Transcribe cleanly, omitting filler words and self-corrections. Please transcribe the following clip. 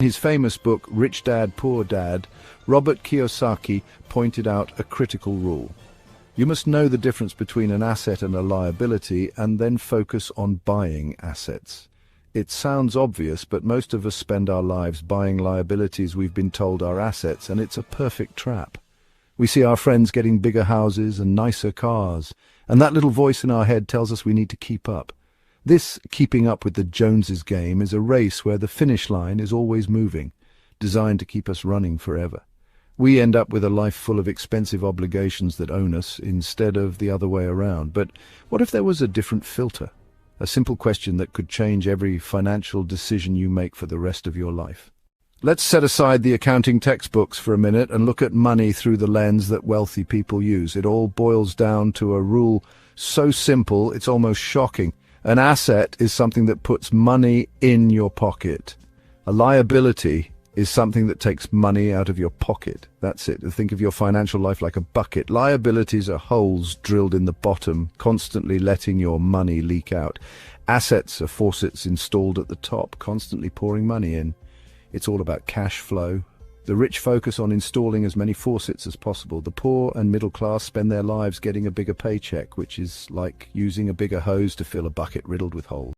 In his famous book, Rich Dad, Poor Dad, Robert Kiyosaki pointed out a critical rule. You must know the difference between an asset and a liability and then focus on buying assets. It sounds obvious, but most of us spend our lives buying liabilities we've been told are assets, and it's a perfect trap. We see our friends getting bigger houses and nicer cars, and that little voice in our head tells us we need to keep up. This keeping up with the Joneses game is a race where the finish line is always moving, designed to keep us running forever. We end up with a life full of expensive obligations that own us instead of the other way around. But what if there was a different filter? A simple question that could change every financial decision you make for the rest of your life. Let's set aside the accounting textbooks for a minute and look at money through the lens that wealthy people use. It all boils down to a rule so simple it's almost shocking. An asset is something that puts money in your pocket. A liability is something that takes money out of your pocket. That's it. Think of your financial life like a bucket. Liabilities are holes drilled in the bottom, constantly letting your money leak out. Assets are faucets installed at the top, constantly pouring money in. It's all about cash flow. The rich focus on installing as many faucets as possible. The poor and middle class spend their lives getting a bigger paycheck, which is like using a bigger hose to fill a bucket riddled with holes.